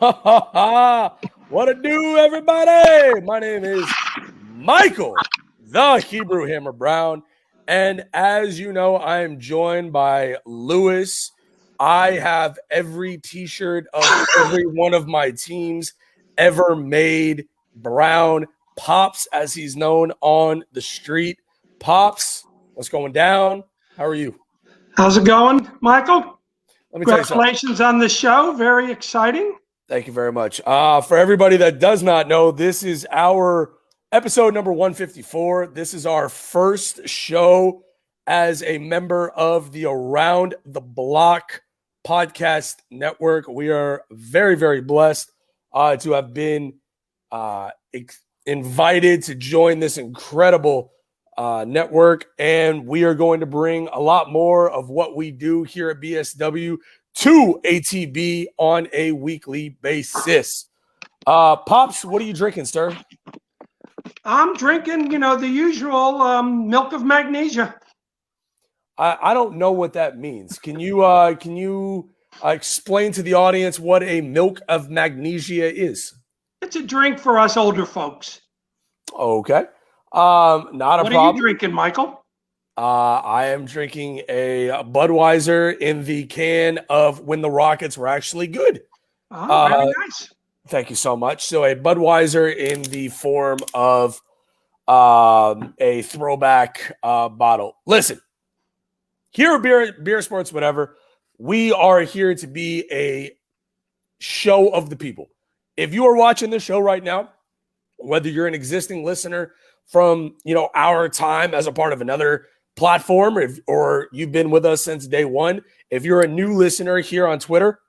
What it do, everybody? My name is Michael, the Hebrew Hammer Brown. And as you know, I am joined by Lewis. I have every t-shirt of every one of my teams ever made. Brown, Pops, as he's known on the street. Pops, what's going down? How are you? How's it going, Michael? Let me tell you something. Congratulations on the show. Very exciting. Thank you very much. For everybody that does not know, this is our episode number 154. This is our first show as a member of the Around the Block podcast network. We are very, very blessed to have been invited to join this incredible network. And we are going to bring a lot more of what we do here at BSW to ATB on a weekly basis. Pops, what are you drinking, sir? I'm drinking, the usual milk of magnesia. I don't know what that means. Can you explain to the audience what a milk of magnesia is? It's a drink for us older folks. Okay. Not a problem. What are you drinking, Michael? I am drinking a Budweiser in the can of when the Rockets were actually good. Oh, very nice. Thank you so much. So a Budweiser in the form of a throwback bottle. Listen, here at Beer Sports, whatever, we are here to be a show of the people. If you are watching this show right now, whether you're an existing listener from our time as a part of another platform, or you've been with us since day one, if you're a new listener here on Twitter,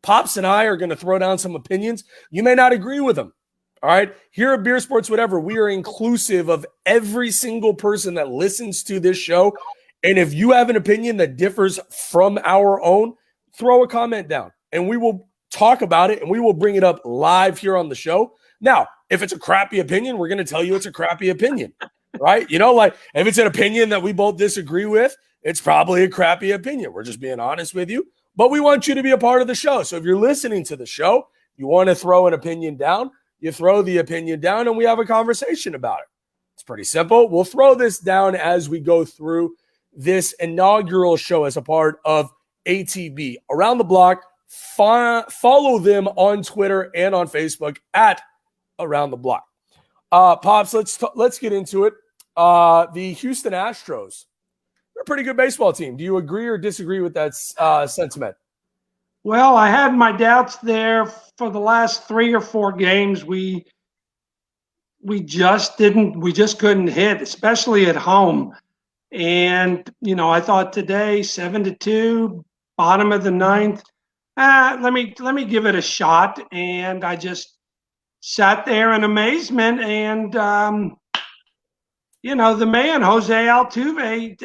Pops and I are going to throw down some opinions. You may not agree with them. All right. Here at Beer Sports, whatever, we are inclusive of every single person that listens to this show. And if you have an opinion that differs from our own, throw a comment down and we will talk about it and we will bring it up live here on the show. Now, if it's a crappy opinion, we're going to tell you it's a crappy opinion, right? Like if it's an opinion that we both disagree with, it's probably a crappy opinion. We're just being honest with you, but we want you to be a part of the show. So if you're listening to the show, you want to throw an opinion down, you throw the opinion down and we have a conversation about it. It's pretty simple. We'll throw this down as we go through this inaugural show as a part of ATB. Around the Block, follow them on Twitter and on Facebook at Around the Block. Pops, let's get into it. The Houston Astros, they're a pretty good baseball team. Do you agree or disagree with that sentiment? Well, I had my doubts there for the last 3 or 4 games. We just couldn't hit, especially at home. And I thought today 7-2, bottom of the ninth. Let me give it a shot, and I just sat there in amazement, and the man Jose Altuve,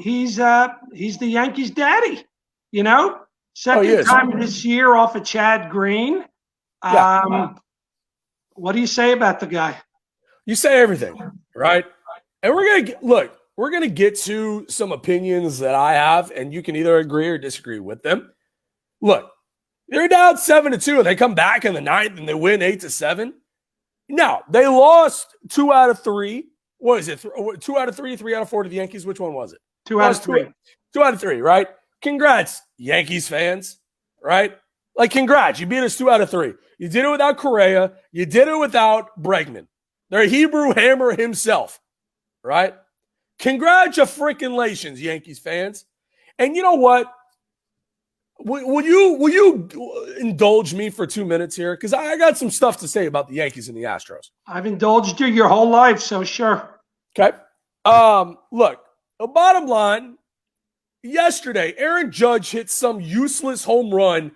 he's the Yankees' daddy. Second time this year off of Chad Green. What do you say about the guy? You say everything, right? And we're gonna get to some opinions that I have, and you can either agree or disagree with them. Look. They're down 7-2, and they come back in the ninth and they win 8-7. Now, they lost 2 out of 3. What is it? 2 out of 3, 3 out of 4 to the Yankees? Which one was it? 2 out of 3. 2 out of 3, right? Congrats, Yankees fans, right? Congrats. You beat us 2 out of 3. You did it without Correa. You did it without Bregman. They're Hebrew Hammer himself, right? Congratulations, Yankees fans. And you know what? Will you indulge me for 2 minutes here? Because I got some stuff to say about the Yankees and the Astros. I've indulged you your whole life, so sure. Okay. Look, the bottom line, yesterday, Aaron Judge hit some useless home run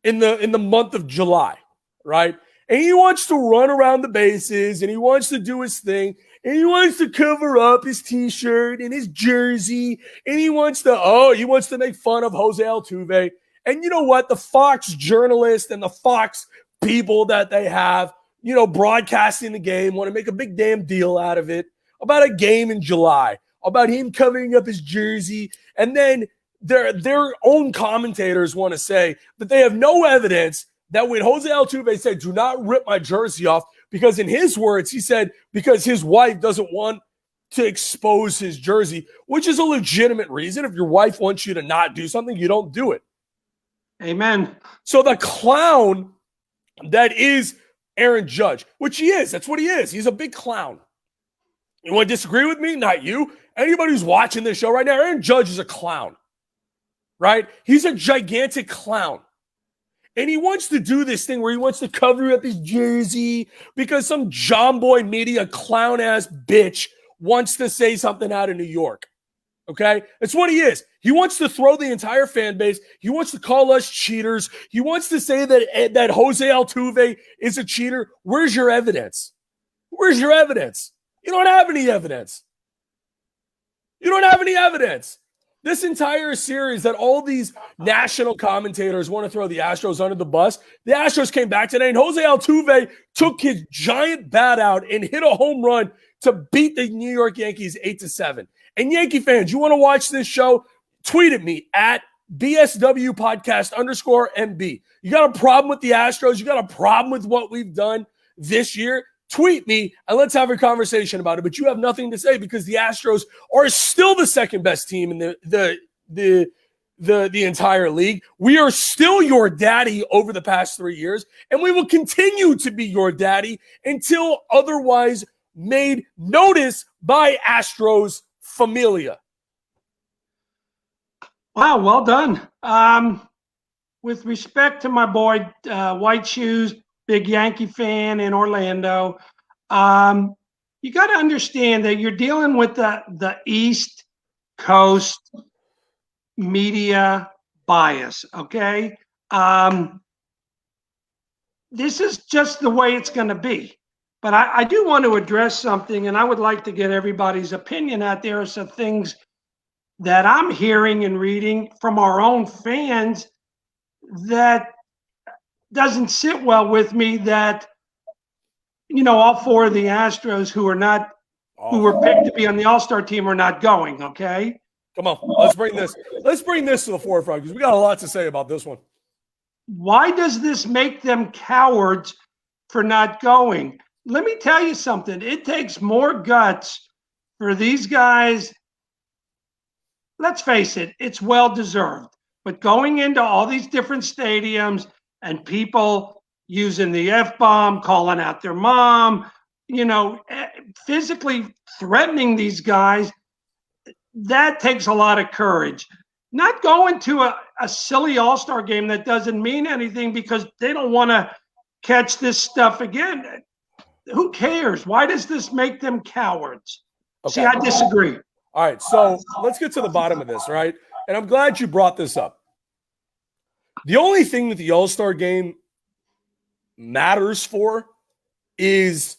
in the month of July, right? And he wants to run around the bases, and he wants to do his thing, and he wants to cover up his T-shirt and his jersey, and he wants to make fun of Jose Altuve. And you know what? The Fox journalists and the Fox people that they have, broadcasting the game, want to make a big damn deal out of it about a game in July, about him covering up his jersey. And then their own commentators want to say that they have no evidence that when Jose Altuve said, "Do not rip my jersey off," because in his words, he said because his wife doesn't want to expose his jersey, which is a legitimate reason. If your wife wants you to not do something, you don't do it. Amen. So the clown that is Aaron Judge, which he is, that's what he is. He's a big clown. You want to disagree with me? Not you. Anybody who's watching this show right now, Aaron Judge is a clown, right? He's a gigantic clown. And he wants to do this thing where he wants to cover up his jersey because some John Boy Media clown-ass bitch wants to say something out of New York. Okay? That's what he is. He wants to throw the entire fan base. He wants to call us cheaters. He wants to say that Jose Altuve is a cheater. Where's your evidence? Where's your evidence? You don't have any evidence. You don't have any evidence. This entire series that all these national commentators want to throw the Astros under the bus, the Astros came back today, and Jose Altuve took his giant bat out and hit a home run to beat the New York Yankees 8-7. And Yankee fans, you want to watch this show? Tweet at me at BSW podcast _MB. You got a problem with the Astros? You got a problem with what we've done this year? Tweet me and let's have a conversation about it. But you have nothing to say because the Astros are still the second best team in the entire league. We are still your daddy over the past 3 years, and we will continue to be your daddy until otherwise made notice by Astros Familia. Wow, well done. With respect to my boy, White Shoes, big Yankee fan in Orlando, you got to understand that you're dealing with the East Coast media bias, okay? This is just the way it's going to be. But I do want to address something, and I would like to get everybody's opinion out there of some things that I'm hearing and reading from our own fans that doesn't sit well with me, that, you know, all four of the Astros who were picked to be on the All-Star team are not going, okay? Come on, let's bring this to the forefront because we got a lot to say about this one. Why does this make them cowards for not going? Let me tell you something. It takes more guts for these guys. Let's face it, it's well-deserved. But going into all these different stadiums and people using the F-bomb, calling out their mom, you know, physically threatening these guys, that takes a lot of courage. Not going to a silly All-Star game that doesn't mean anything because they don't want to catch this stuff again. Who cares? Why does this make them cowards? Okay. See, I disagree. All right, so let's get to the bottom of this, right? And I'm glad you brought this up. The only thing that the All-Star game matters for is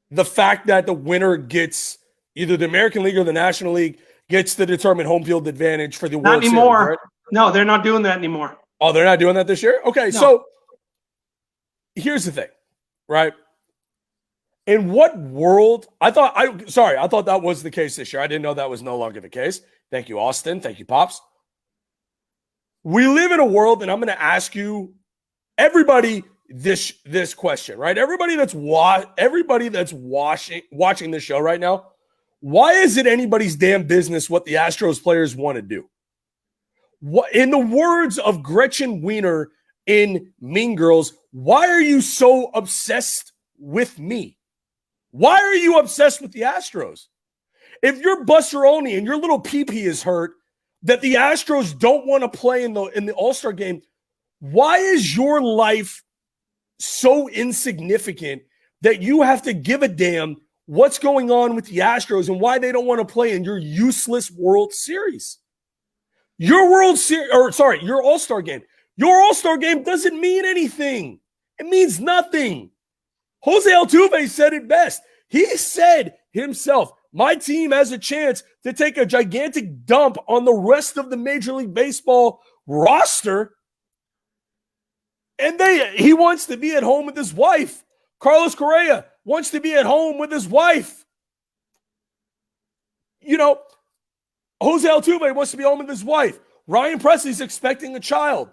the fact that the winner gets either the American League or the National League gets to determine home field advantage for the World Series. Not anymore. Right? No, they're not doing that anymore. Oh, they're not doing that this year? Okay, no. So here's the thing, right? In what world? I thought that was the case this year. I didn't know that was no longer the case. Thank you, Austin. Thank you, Pops. We live in a world, and I'm going to ask you, everybody, this question, right? Everybody that's watching this show right now, why is it anybody's damn business what the Astros players want to do? What, in the words of Gretchen Wiener in Mean Girls, why are you so obsessed with me? Why are you obsessed with the Astros? If you're Busteroni and your little pee-pee is hurt, that the Astros don't want to play in the All-Star game, why is your life so insignificant that you have to give a damn what's going on with the Astros and why they don't want to play in your useless World Series? Your All-Star game. Your All-Star game doesn't mean anything. It means nothing. Jose Altuve said it best. He said himself, my team has a chance to take a gigantic dump on the rest of the Major League Baseball roster. And he wants to be at home with his wife. Carlos Correa wants to be at home with his wife. You know, Jose Altuve wants to be home with his wife. Ryan Presley's expecting a child.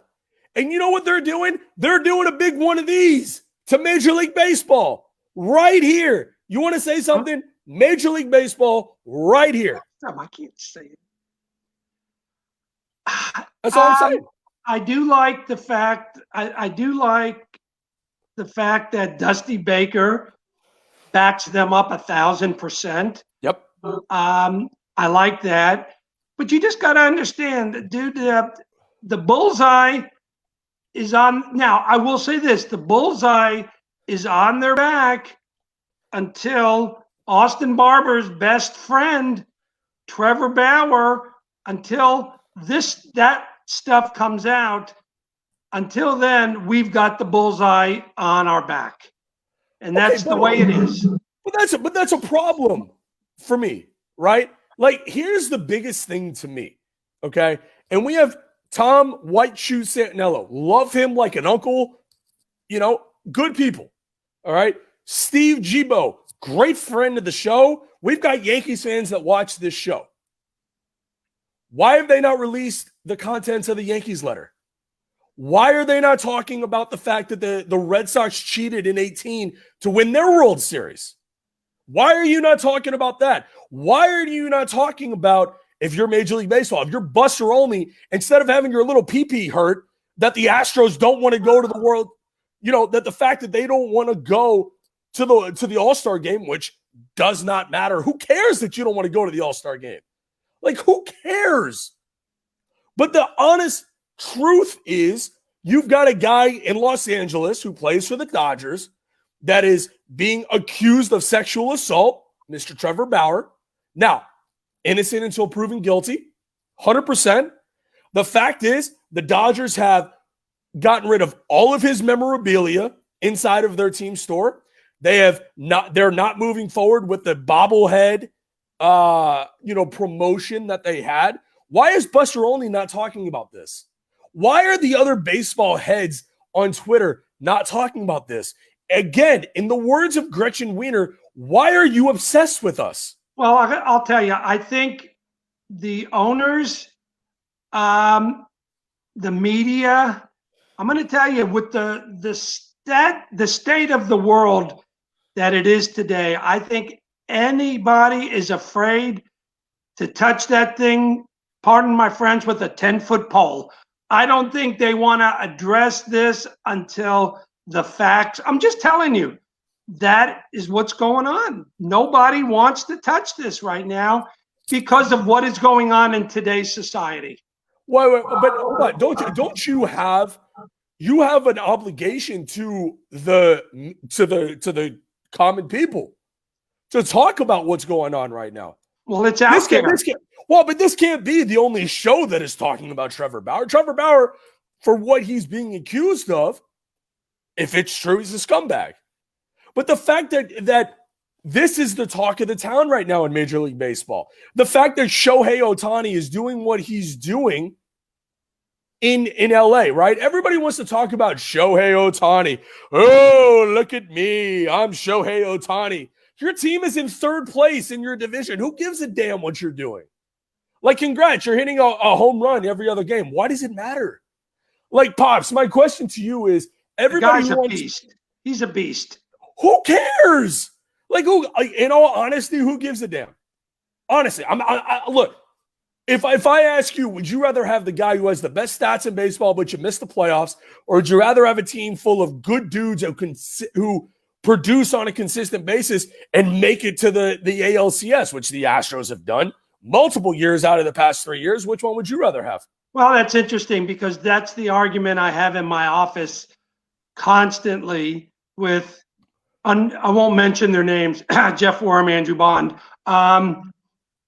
And you know what they're doing? They're doing a big one of these to Major League Baseball right here. You want to say something? Major League Baseball right here. I can't say it. That's all I'm saying. I do like the fact. I do like the fact that Dusty Baker backs them up 1,000%. Yep. I like that, but you just got to understand, dude. The bullseye is on. Now, I will say this: the bullseye is on their back until Austin Barber's best friend, Trevor Bauer, until that stuff comes out. Until then, we've got the bullseye on our back, and that's the way it is. But that's a problem for me, right? Like, here's the biggest thing to me, okay? And we have Tom White Shoe Santinello. Love him like an uncle, good people, all right? Steve Gibo, great friend of the show. We've got Yankees fans that watch this show. Why have they not released the contents of the Yankees letter? Why are they not talking about the fact that the Red Sox cheated in 2018 to win their World Series? Why are you not talking about that? Why are you not talking about, if you're Major League Baseball, if you're Buster Olney, instead of having your little pee-pee hurt, that the Astros don't want to go to the World, that the fact that they don't want to go to the All-Star game, which does not matter. Who cares that you don't want to go to the All-Star game? Like, who cares? But the honest truth is, you've got a guy in Los Angeles who plays for the Dodgers that is being accused of sexual assault, Mr. Trevor Bauer. Now, innocent until proven guilty, 100%. The fact is, the Dodgers have gotten rid of all of his memorabilia inside of their team store. They're not moving forward with the bobblehead, promotion that they had. Why is Buster Olney not talking about this? Why are the other baseball heads on Twitter not talking about this? Again, in the words of Gretchen Wiener, why are you obsessed with us? Well, I'll tell you, I think the owners, the media, I'm going to tell you, with the state of the world that it is today, I think anybody is afraid to touch that thing, pardon my French, with a 10-foot pole. I don't think they want to address this until the facts. I'm just telling you, that is what's going on. Nobody wants to touch this right now because of what is going on in today's society. Wait, but don't you have an obligation to the common people to talk about what's going on right now? Well, it's out there. But this can't be the only show that is talking about Trevor Bauer. Trevor Bauer, for what he's being accused of, if it's true, he's a scumbag. But the fact that this is the talk of the town right now in Major League Baseball, the fact that Shohei Ohtani is doing what he's doing in LA, right? Everybody wants to talk about Shohei Ohtani. Oh, look at me. I'm Shohei Ohtani. Your team is in third place in your division. Who gives a damn what you're doing? Like, congrats, you're hitting a home run every other game. Why does it matter? Like, Pops, my question to you is, everybody the guy's a beast. He's a beast. Who cares? Like, in all honesty, who gives a damn? Honestly, look, if I ask you, would you rather have the guy who has the best stats in baseball but you missed the playoffs, or would you rather have a team full of good dudes who produce on a consistent basis and make it to the ALCS, which the Astros have done multiple years out of the past 3 years? Which one would you rather have? Well, that's interesting because that's the argument I have in my office constantly with, I won't mention their names, Jeff Worm, Andrew Bond.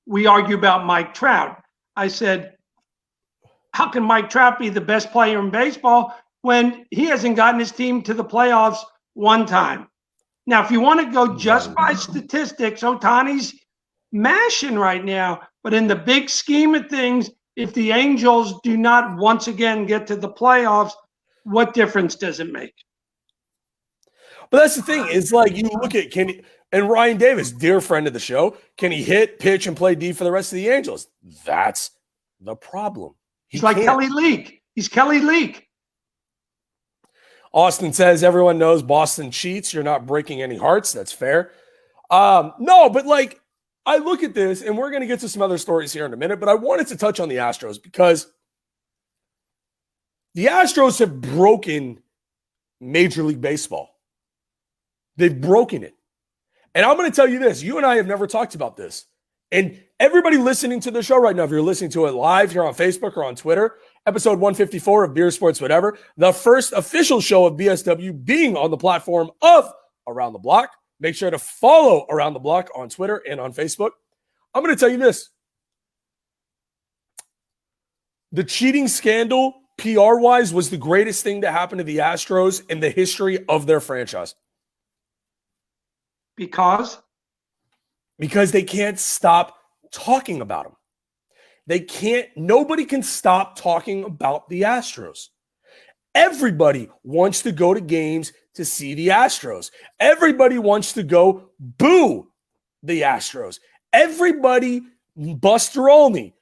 We argue about Mike Trout. I said, how can Mike Trout be the best player in baseball when he hasn't gotten his team to the playoffs one time? Now, if you want to go just by statistics, Ohtani's mashing right now. But in the big scheme of things, if the Angels do not once again get to the playoffs, what difference does it make? But that's the thing. It's like, you look at and Ryan Davis, dear friend of the show, can he hit, pitch, and play D for the rest of the Angels? That's the problem. He's like Kelly Leak. He's Kelly Leak. Austin says everyone knows Boston cheats. You're not breaking any hearts. That's fair. No, but like I look at this, and we're going to get to some other stories here in a minute, but I wanted to touch on the Astros because the Astros have broken Major League Baseball. They've broken it. And I'm going to tell you this. You and I have never talked about this. And everybody listening to the show right now, if you're listening to it live here on Facebook or on Twitter, episode 154 of Beer Sports Whatever, the first official show of BSW being on the platform of Around the Block. Make sure to follow Around the Block on Twitter and on Facebook. I'm going to tell you this. The cheating scandal, PR-wise, was the greatest thing to happen to the Astros in the history of their franchise. Because they can't stop talking about them. Nobody can stop talking about the Astros. Everybody wants to go to games to see the Astros. Everybody wants to go boo the Astros. Everybody, Buster Olney,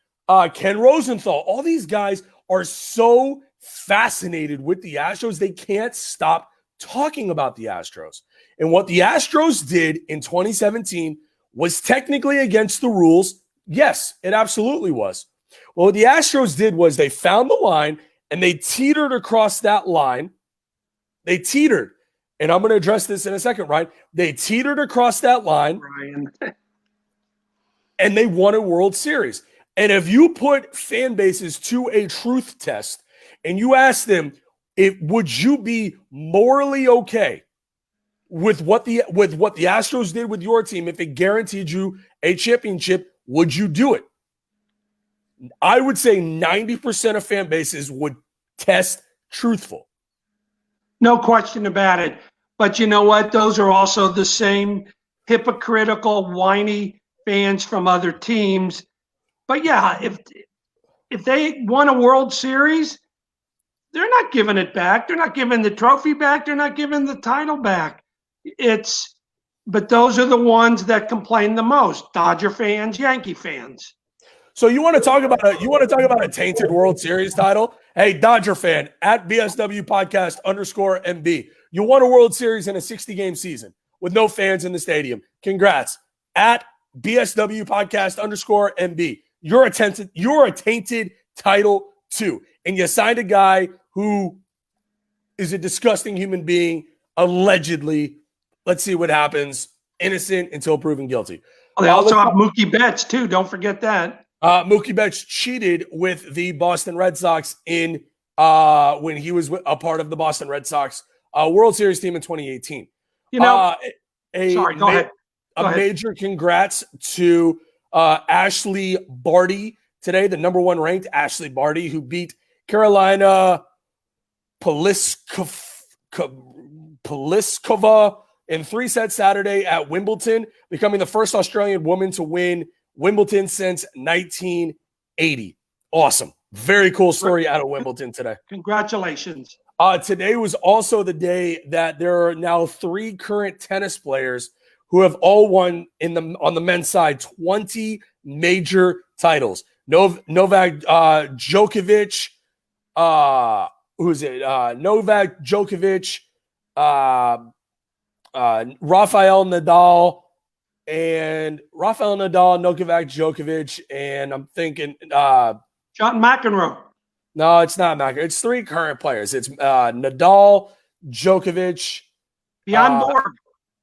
Ken Rosenthal, all these guys are so fascinated with the Astros, they can't stop talking about the Astros. And what the Astros did in 2017 was technically against the rules. Yes, it absolutely was. Well, what the Astros did was they found the line and they teetered across that line. They teetered. And I'm going to address this in a second, Ryan. They teetered across that line. Ryan. And they won a World Series. And if you put fan bases to a truth test and you ask them, would you be morally okay with what the Astros did with your team if it guaranteed you a championship, would you do it? I would say 90% of fan bases would test truthful. No question about it. But you know what? Those are also the same hypocritical, whiny fans from other teams. But yeah, if they won a World Series, they're not giving it back. They're not giving the trophy back. They're not giving the title back. But those are the ones that complain the most. Dodger fans, Yankee fans. So you want to talk about a tainted World Series title? Hey, Dodger fan at BSW podcast _MB. You won a World Series in a 60-game season with no fans in the stadium. Congrats. At BSW podcast _MB. You're a tainted title too. And you signed a guy who is a disgusting human being, allegedly. Let's see what happens. Innocent until proven guilty. Well, they also have Mookie Betts too. Don't forget that. Mookie Betts cheated with the Boston Red Sox in when he was a part of the Boston Red Sox World Series team in 2018. You know, go ahead. Major congrats to Ashley Barty today, the number one ranked Ashley Barty, who beat Carolina Pliskova in 3 sets Saturday at Wimbledon, becoming the first Australian woman to win Wimbledon since 1980. Awesome. Very cool story out of Wimbledon today. Congratulations. Today was also the day that there are now 3 current tennis players who have all won on the men's side 20 major titles. Novak Djokovic, Novak Djokovic, Rafael Nadal, Novak Djokovic, and I'm thinking John McEnroe. No, it's not McEnroe. It's 3 current players. It's Nadal, Djokovic, Jan Borg.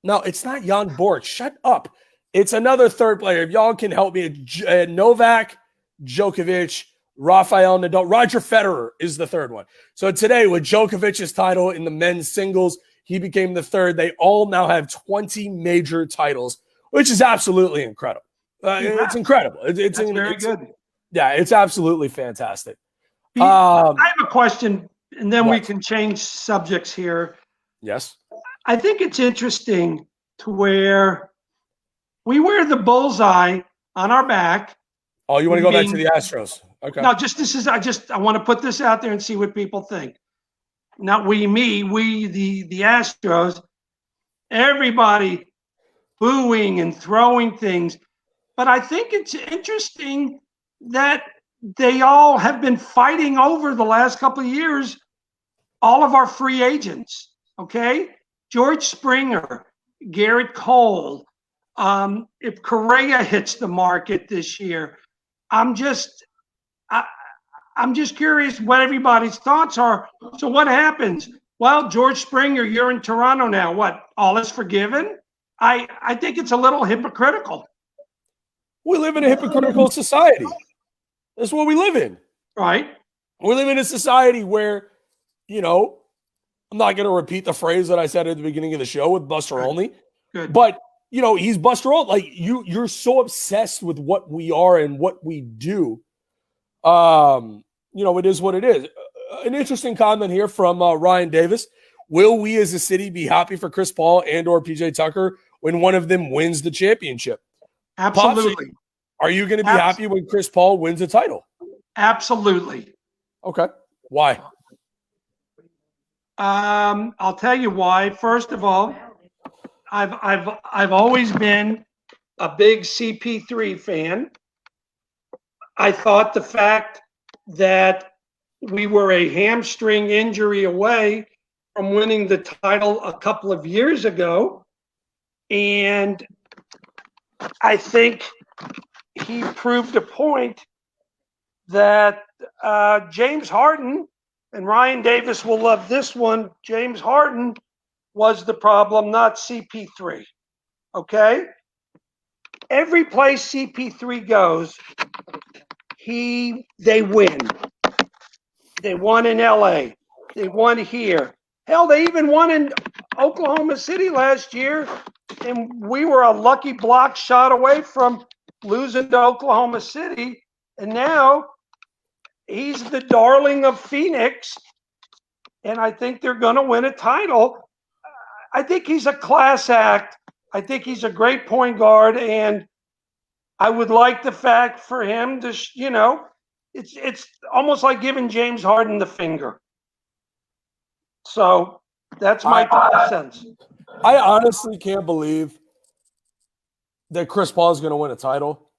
No, it's not Jan Borg. Shut up. It's another third player. If y'all can help me, Novak Djokovic, Rafael Nadal, Roger Federer is the third one. So today, with Djokovic's title in the men's singles, he became the third. They all now have 20 major titles, which is absolutely incredible. It's incredible. It's very good. Yeah, it's absolutely fantastic. I have a question, and then we can change subjects here. Yes. I think it's interesting to where we wear the bullseye on our back. Oh, you want to go back to the Astros? Okay. No, I want to put this out there and see what people think. Not we, the Astros, everybody booing and throwing things. But I think it's interesting that they all have been fighting over the last couple of years, all of our free agents. Okay, George Springer, Garrett Cole. If Correa hits the market this year, I'm just I, I'm just curious what everybody's thoughts are. So what happens? Well, George Springer, you're in Toronto now. What? All is forgiven? I think it's a little hypocritical. We live in a hypocritical society. That's what we live in. Right. We live in a society where, you know, I'm not going to repeat the phrase that I said at the beginning of the show with Buster Olney. Good. But, you know, he's Buster Olney. Like, you're so obsessed with what we are and what we do. You know, it is what it is. An interesting comment here from Ryan Davis. Will we as a city be happy for Chris Paul and or PJ Tucker when one of them wins the championship? Absolutely. Pops, are you going to be happy when Chris Paul wins a title? Absolutely. Okay. Why? I'll tell you why. First of all, I've always been a big CP3 fan. I thought the fact that we were a hamstring injury away from winning the title a couple of years ago, and I think he proved a point that James Harden, and Ryan Davis will love this one, James Harden was the problem, not CP3. Okay? Every place CP3 goes, they win. They won in LA. They won here. Hell, they even won in Oklahoma City last year, and we were a lucky block shot away from losing to Oklahoma City. And now he's the darling of Phoenix, and I think they're going to win a title. I think he's a class act. I think he's a great point guard, and I would like the fact for him to, you know, it's almost like giving James Harden the finger. So that's my 2 cents. I honestly can't believe that Chris Paul is going to win a title.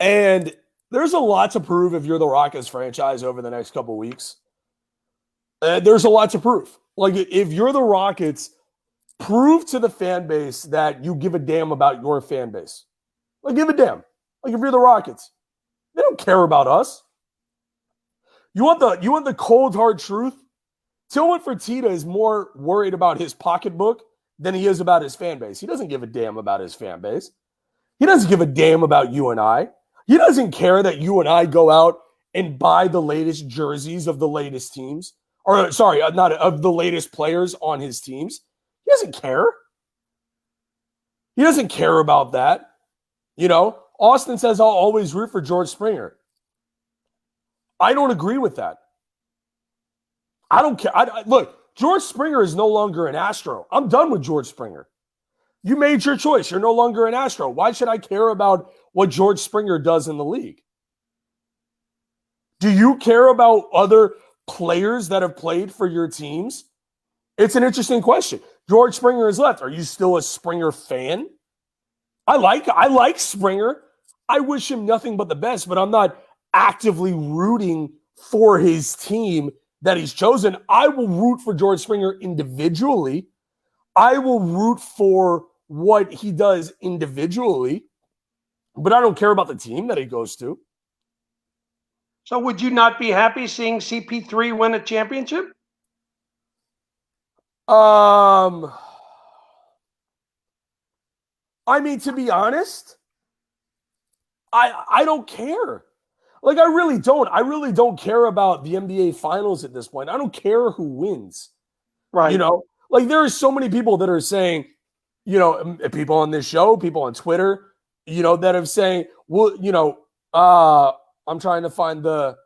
And there's a lot to prove if you're the Rockets franchise over the next couple of weeks. There's a lot to prove. Like, if you're the Rockets, prove to the fan base that you give a damn about your fan base. Like, give a damn. Like, if you're the Rockets, they don't care about us. You want the cold, hard truth? Tillman Fertitta is more worried about his pocketbook than he is about his fan base. He doesn't give a damn about his fan base. He doesn't give a damn about you and I. He doesn't care that you and I go out and buy the latest jerseys of the latest teams. Or, sorry, not of the latest players on his teams. He doesn't care. He doesn't care about that. You know, Austin says, I'll always root for George Springer. I don't agree with that. I don't care. Look, George Springer is no longer an Astro. I'm done with George Springer. You made your choice. You're no longer an Astro. Why should I care about what George Springer does in the league? Do you care about other players that have played for your teams? It's an interesting question. George Springer is left. Are you still a Springer fan? I like Springer. I wish him nothing but the best, but I'm not actively rooting for his team that he's chosen. I will root for George Springer individually. I will root for what he does individually, but I don't care about the team that he goes to. So would you not be happy seeing CP3 win a championship? I mean, to be honest, I don't care. Like, I really don't. I really don't care about the NBA Finals at this point. I don't care who wins. Right. You know, like, there are so many people that are saying, you know, people on this show, people on Twitter, you know, that are saying, well, you know, I'm trying to find the,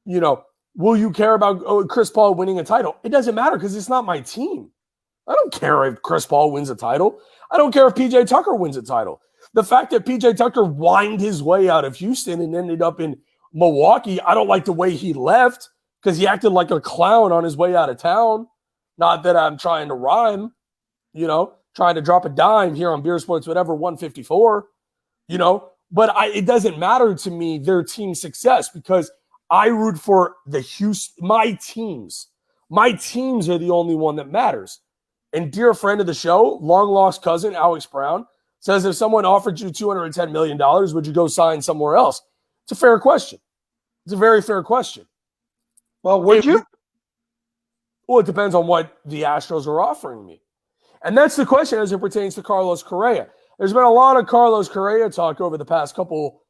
you know, will you care about Chris Paul winning a title? It doesn't matter because it's not my team. I don't care if Chris Paul wins a title. I don't care if PJ Tucker wins a title. The fact that PJ Tucker whined his way out of Houston and ended up in Milwaukee, I don't like the way he left because he acted like a clown on his way out of town. Not that I'm trying to rhyme, you know, trying to drop a dime here on Beer Sports, whatever, 154. You know, But it doesn't matter to me their team success because I root for my teams. My teams are the only one that matters. And dear friend of the show, long lost cousin Alex Brown, says if someone offered you $210 million, would you go sign somewhere else? It's a fair question. It's a very fair question. Well, would you? Well, it depends on what the Astros are offering me. And that's the question as it pertains to Carlos Correa. There's been a lot of Carlos Correa talk over the past couple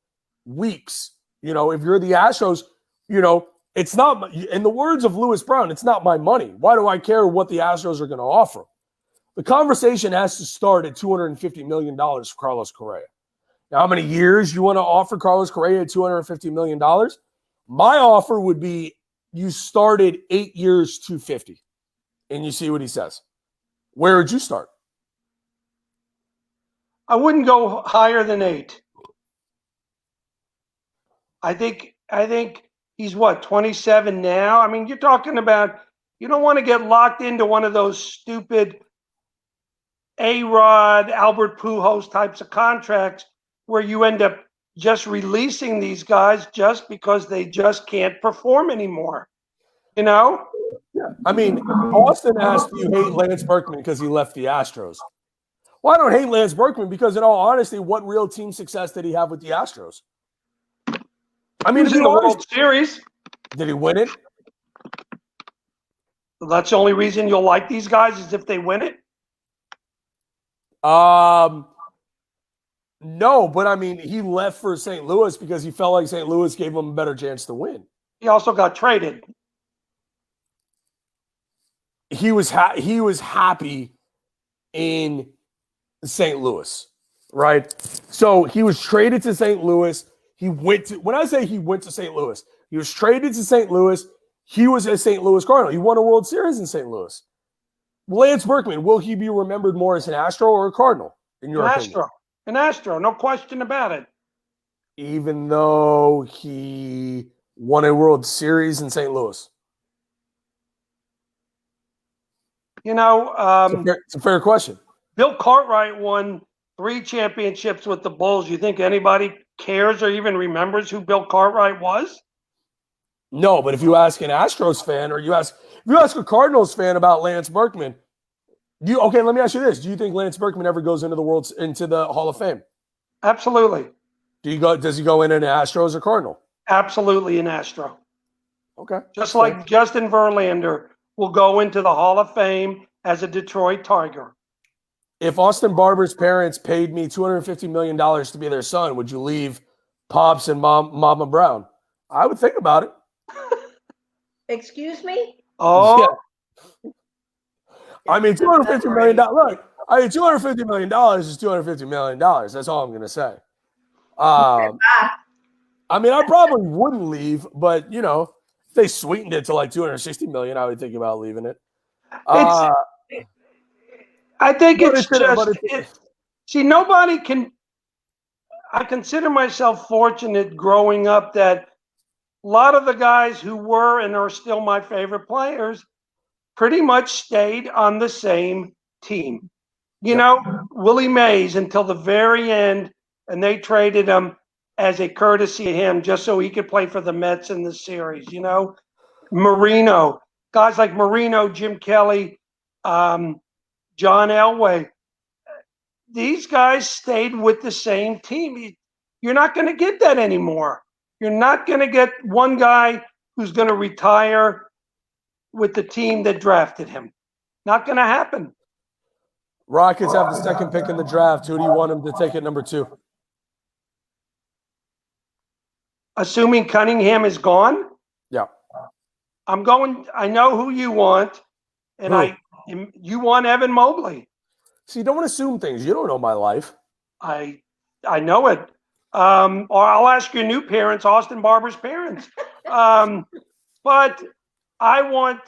weeks. You know, if you're the Astros, you know, it's not, in the words of Lewis Brown, it's not my money. Why do I care what the Astros are going to offer? The conversation has to start at $250 million for Carlos Correa. Now, how many years you want to offer Carlos Correa at $250 million? My offer would be you started 8 years, $250, and you see what he says. Where would you start? I wouldn't go higher than 8. I think he's 27 now. I mean, you're talking about, you don't want to get locked into one of those stupid A-Rod, Albert Pujols types of contracts where you end up just releasing these guys just because they just can't perform anymore. You know? Yeah. I mean, Austin asked you hate Lance Berkman because he left the Astros. Well, I don't hate Lance Berkman because, in all honesty, what real team success did he have with the Astros? I mean, he was in the World Series. Did he win it? Well, that's the only reason you'll like these guys is if they win it? No, but I mean, he left for St. Louis because he felt like St. Louis gave him a better chance to win. He also got traded. He was happy in St. Louis, right? So he was traded to St. Louis. When I say he went to St. Louis, he was traded to St. Louis. He was a St. Louis Cardinal. He won a World Series in St. Louis. Lance Berkman, will he be remembered more as an Astro or a Cardinal, in your opinion? An Astro, no question about it. Even though he won a World Series in St. Louis. You know, it's a fair question. Bill Cartwright won 3 championships with the Bulls. You think anybody cares or even remembers who Bill Cartwright was? No, but if you ask an Astros fan or if you ask a Cardinals fan about Lance Berkman, okay, let me ask you this. Do you think Lance Berkman ever goes into the Hall of Fame? Absolutely. Does he go in an Astros or Cardinal? Absolutely an Astro. Okay. Just like Justin Verlander will go into the Hall of Fame as a Detroit Tiger. If Austin Barber's parents paid me $250 million to be their son, would you leave Pops and Mama Brown? I would think about it. Excuse me? Oh. Yeah. I mean, $250 million. Look, I mean, $250 million is $250 million. That's all I'm going to say. I mean, I probably wouldn't leave, but, you know, if they sweetened it to like $260 million, I would think about leaving it. I think it's just see, nobody can. I consider myself fortunate growing up that a lot of the guys who were and are still my favorite players pretty much stayed on the same team. You know, Willie Mays until the very end, and they traded him as a courtesy to him just so he could play for the Mets in the series. You know, Marino, guys like Marino, Jim Kelly, John Elway. These guys stayed with the same team. You're not going to get that anymore. You're not going to get one guy who's going to retire with the team that drafted him. Not going to happen. Rockets have the second pick in the draft. Who do you want them to take at number 2? Assuming Cunningham is gone? Yeah. I know who you want, and you want Evan Mobley. See, don't assume things. You don't know my life. I know it. Or I'll ask your new parents, Austin Barber's parents. But I want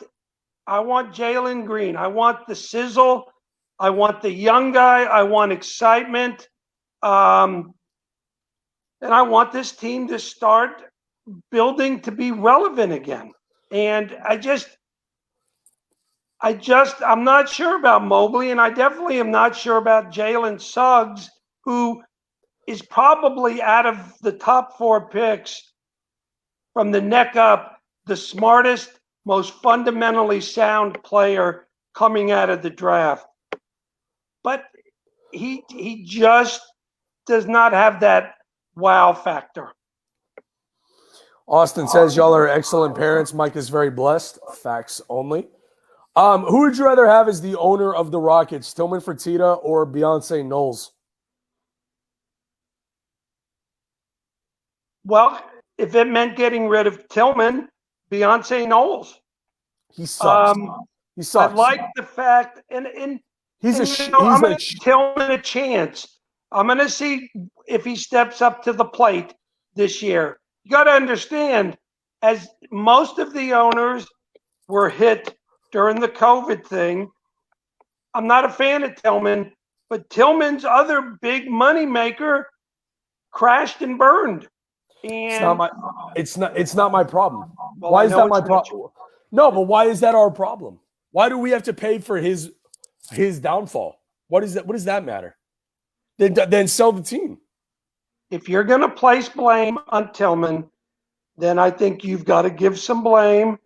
Jalen Green. I want the sizzle. I want the young guy. I want excitement. And I want this team to start building to be relevant again. And I'm not sure about Mobley, and I definitely am not sure about Jalen Suggs, who is probably out of the top 4 picks from the neck up, the smartest, most fundamentally sound player coming out of the draft. But he just does not have that wow factor. Austin says y'all are excellent parents. Mike is very blessed. Facts only. Who would you rather have as the owner of the Rockets, Tillman Fertitta or Beyonce Knowles? Well, if it meant getting rid of Tillman, Beyonce Knowles. He sucks. He sucks. I like the fact, and I'm going to give Tillman a chance. I'm going to see if he steps up to the plate this year. You got to understand, as most of the owners were hit during the COVID thing, I'm not a fan of Tillman, but Tillman's other big money maker crashed and burned. And it's not my problem. Well, why is that my problem? No, but why is that our problem? Why do we have to pay for his downfall? What does that matter? Then sell the team. If you're going to place blame on Tillman, then I think you've got to give some blame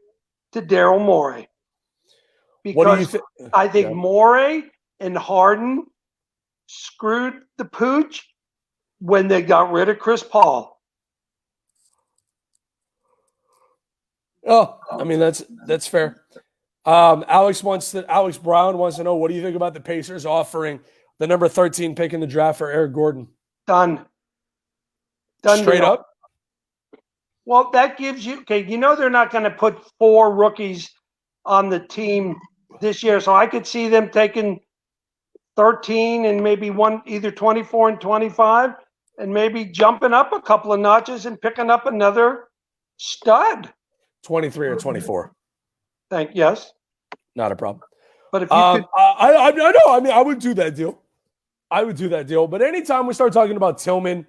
to Daryl Morey. Because I think Morey and Harden screwed the pooch when they got rid of Chris Paul. Oh, I mean that's fair. Alex Brown wants to know, what do you think about the Pacers offering the number 13 pick in the draft for Eric Gordon? Done Straight deal. Up? Well, that gives you they're not going to put 4 rookies on the team this year, so I could see them taking 13 and maybe either 24 and 25, and maybe jumping up a couple of notches and picking up another stud. 23 or 24. Yes. Not a problem. But if you could, I know. I mean, I would do that deal. But anytime we start talking about Tillman,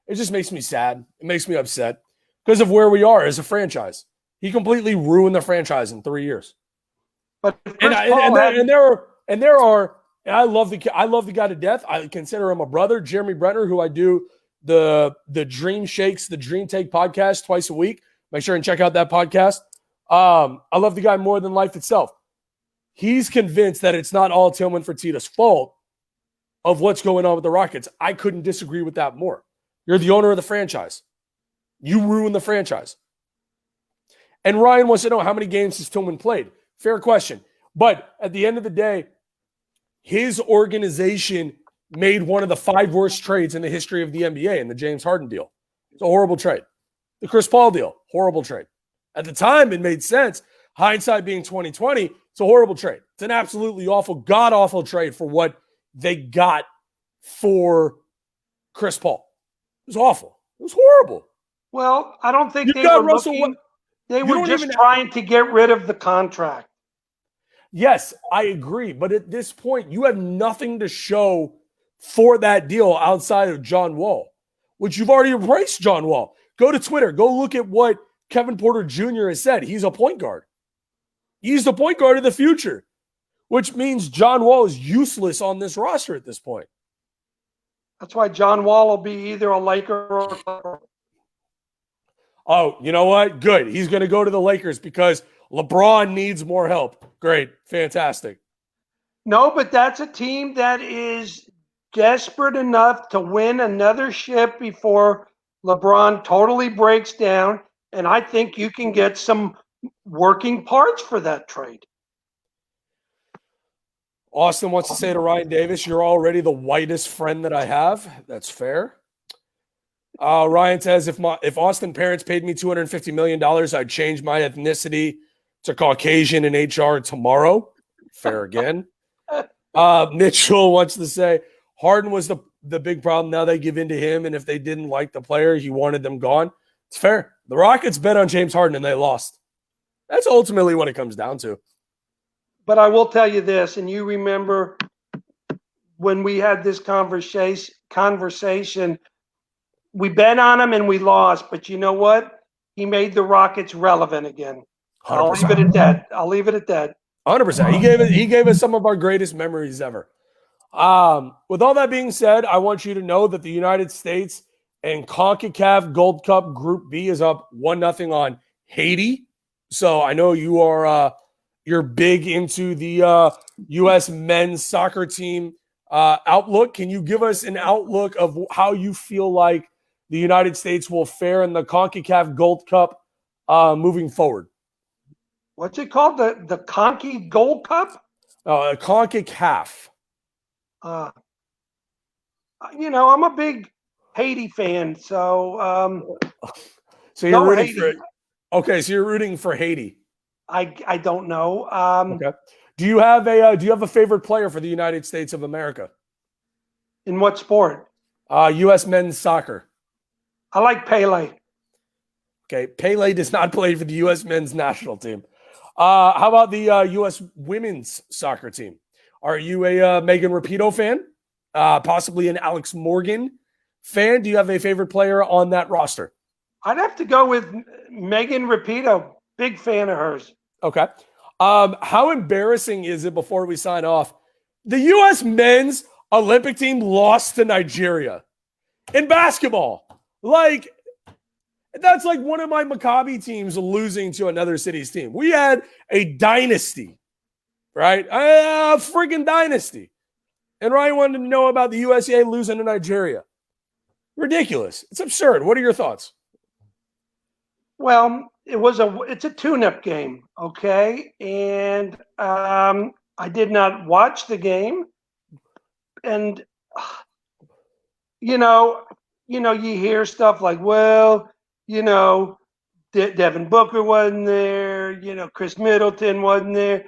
it just makes me sad. It makes me upset because of where we are as a franchise. He completely ruined the franchise in 3 years. But I love the guy to death. I consider him a brother, Jeremy Brenner, who I do the Dream Shakes, the Dream Take podcast twice a week. Make sure and check out that podcast. I love the guy more than life itself. He's convinced that it's not all Tillman Fertitta's fault of what's going on with the Rockets. I couldn't disagree with that more. You're the owner of the franchise. You ruined the franchise. And Ryan wants to know, how many games has Tillman played? Fair question. But at the end of the day, his organization made one of the 5 worst trades in the history of the NBA in the James Harden deal. It's a horrible trade. The Chris Paul deal, horrible trade. At the time, it made sense. Hindsight being 2020, it's a horrible trade. It's an absolutely awful, god-awful trade for what they got for Chris Paul. It was awful. It was horrible. Well, I don't think they were looking. They were just trying to get rid of the contract. Yes, I agree. But at this point, you have nothing to show for that deal outside of John Wall, which you've already embraced John Wall. Go to Twitter. Go look at what Kevin Porter Jr. has said. He's a point guard. He's the point guard of the future, which means John Wall is useless on this roster at this point. That's why John Wall will be either a Laker or a Clipper. Oh, you know what? Good. He's going to go to the Lakers because LeBron needs more help. Great. Fantastic. No, but that's a team that is desperate enough to win another ship before LeBron totally breaks down, and I think you can get some working parts for that trade. Austin wants to say to Ryan Davis, you're already the whitest friend that I have. That's fair. Ryan says, if Austin parents paid me $250 million, I'd change my ethnicity to Caucasian in HR tomorrow. Fair again. Mitchell wants to say, Harden was the big problem. Now they give in to him, and if they didn't like the player, he wanted them gone. It's fair. The Rockets bet on James Harden, and they lost. That's ultimately what it comes down to. But I will tell you this, and you remember when we had this conversation, we bet on him and we lost. But you know what? He made the Rockets relevant again. 100%. I'll leave it at that. 100%. He gave us some of our greatest memories ever. With all that being said, I want you to know that the United States and CONCACAF Gold Cup Group B is up 1-0 on Haiti. So I know you are you're big into the U.S. men's soccer team outlook. Can you give us an outlook of how you feel like the United States will fare in the CONCACAF Gold Cup moving forward? What's it called? The Conky Gold Cup? CONCACAF. I'm a big Haiti fan, so so you're rooting Haiti. for it. Okay, so you're rooting for Haiti. I don't know. Okay. Do you have a favorite player for the United States of America? In what sport? U.S. men's soccer. I like Pele. Okay, Pele does not play for the U.S. men's national team. How about the U.S. women's soccer team? Are you a Megan Rapinoe fan? Possibly an Alex Morgan fan? Do you have a favorite player on that roster? I'd have to go with Megan Rapinoe. Big fan of hers. Okay. How embarrassing is it, before we sign off, the U.S. men's Olympic team lost to Nigeria in basketball? Like, that's like one of my Maccabi teams losing to another city's team. We had a dynasty, right? A freaking dynasty. And Ryan wanted to know about the USA losing to Nigeria. Ridiculous. It's absurd. What are your thoughts? Well, it's a tune-up game, okay? And I did not watch the game. And you hear stuff like, well, Devin Booker wasn't there, Chris Middleton wasn't there.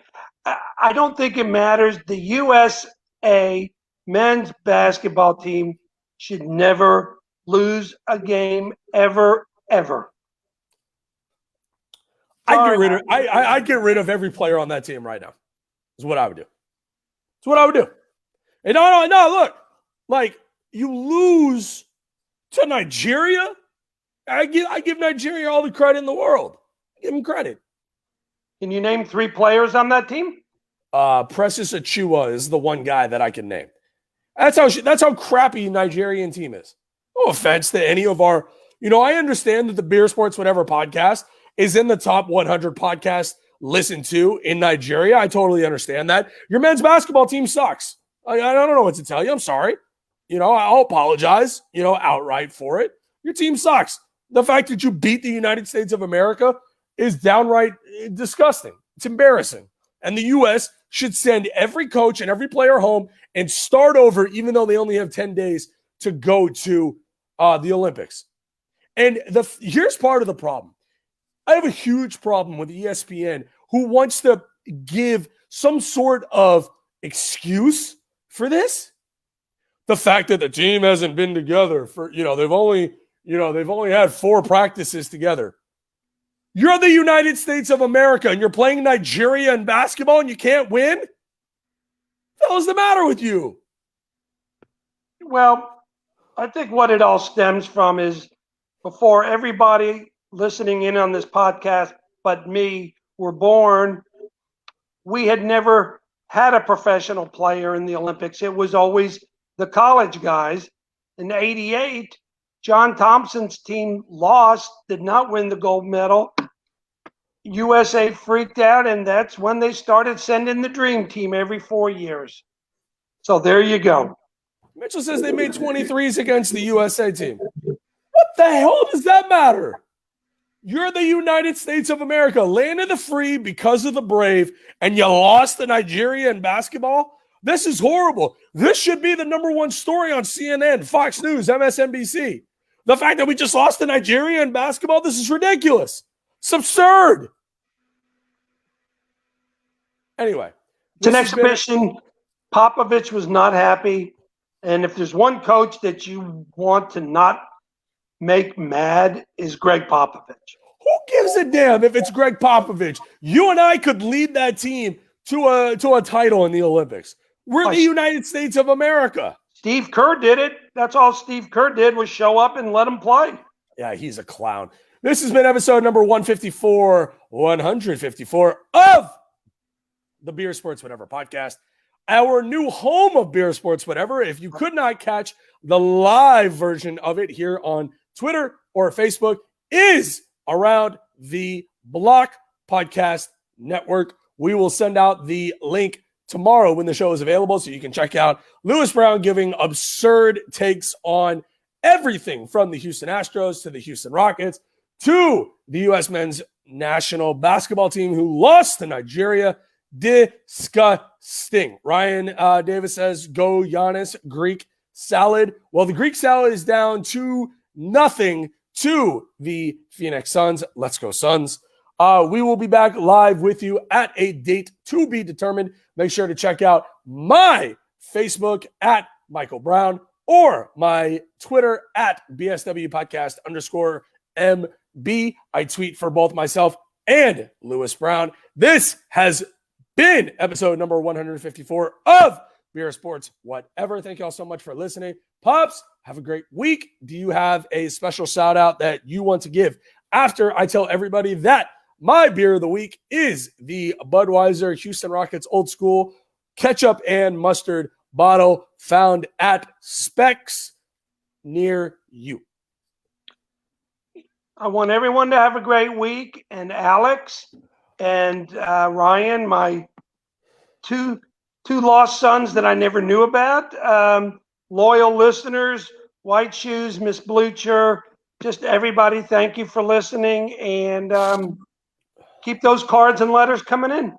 I don't think it matters. The USA men's basketball team should never lose a game ever. I'd get rid of every player on that team right now. Is what I would do. It's what I would do. And no, look, like, you lose to Nigeria. I give Nigeria all the credit in the world. I give them credit. Can you name 3 players on that team? Precious Achua is the one guy that I can name. That's how crappy Nigerian team is. No offense to any of our, I understand that the Beer Sports Whatever podcast is in the top 100 podcasts listened to in Nigeria. I totally understand that. Your men's basketball team sucks. I don't know what to tell you. I'm sorry. I'll apologize, outright for it. Your team sucks. The fact that you beat the United States of America is downright disgusting. It's embarrassing. And the U.S. should send every coach and every player home and start over, even though they only have 10 days to go to the Olympics. And here's part of the problem. I have a huge problem with ESPN, who wants to give some sort of excuse for this. The fact that the team hasn't been together for, they've only had 4 practices together. You're the United States of America and you're playing Nigeria in basketball and you can't win? What the hell is the matter with you? Well, I think what it all stems from is, before everybody listening in on this podcast but me were born, we had never had a professional player in the Olympics. It was always the college guys. In '88, John Thompson's team lost, did not win the gold medal. USA freaked out, and that's when they started sending the dream team every 4 years. So there you go. Mitchell says they made 23s against the USA team. What the hell does that matter? You're the United States of America, land of the free because of the brave, and you lost to Nigeria in basketball? This is horrible. This should be the number 1 story on CNN, Fox News, MSNBC. The fact that we just lost to Nigeria in basketball, this is ridiculous. It's absurd. Anyway. It's an exhibition. Popovich was not happy. And if there's one coach that you want to not make mad, is Greg Popovich. Who gives a damn if it's Greg Popovich? You and I could lead that team to a title in the Olympics. We're the United States of America. Steve Kerr did it. That's all Steve Kerr did, was show up and let him play. Yeah, he's a clown. This has been episode number 154 of the Beer Sports Whatever podcast. our new home of Beer Sports Whatever. If you could not catch the live version of it here on Twitter or Facebook, is around the Block Podcast Network. We will send out the link tomorrow when the show is available, so you can check out Lewis Brown giving absurd takes on everything from the Houston Astros to the Houston Rockets to the U.S. men's national basketball team who lost to Nigeria. Disgusting. Ryan Davis says, go Giannis, Greek salad. Well, the Greek salad is down 2-0 to the Phoenix Suns. Let's go Suns. We will be back live with you at a date to be determined. Make sure to check out my Facebook at Michael Brown or my Twitter at BSW Podcast _MB. I tweet for both myself and Lewis Brown. This has been episode number 154 of Beer Sports Whatever. Thank you all so much for listening. Pops, have a great week. Do you have a special shout out that you want to give after I tell everybody that my beer of the week is the Budweiser Houston Rockets Old School Ketchup and Mustard bottle found at Specs near you? I want everyone to have a great week. And Alex and Ryan, my two lost sons that I never knew about, loyal listeners, White Shoes, Miss Blucher, just everybody, thank you for listening. And keep those cards and letters coming in.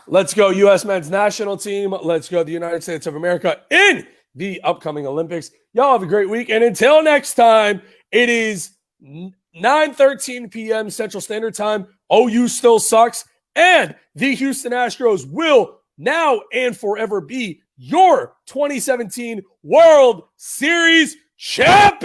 Let's go U.S. men's national team. Let's go the United States of America in the upcoming Olympics. Y'all have a great week. And until next time, it is 9:13 p.m. Central Standard Time. OU still sucks. And the Houston Astros will now and forever be your 2017 World Series champions.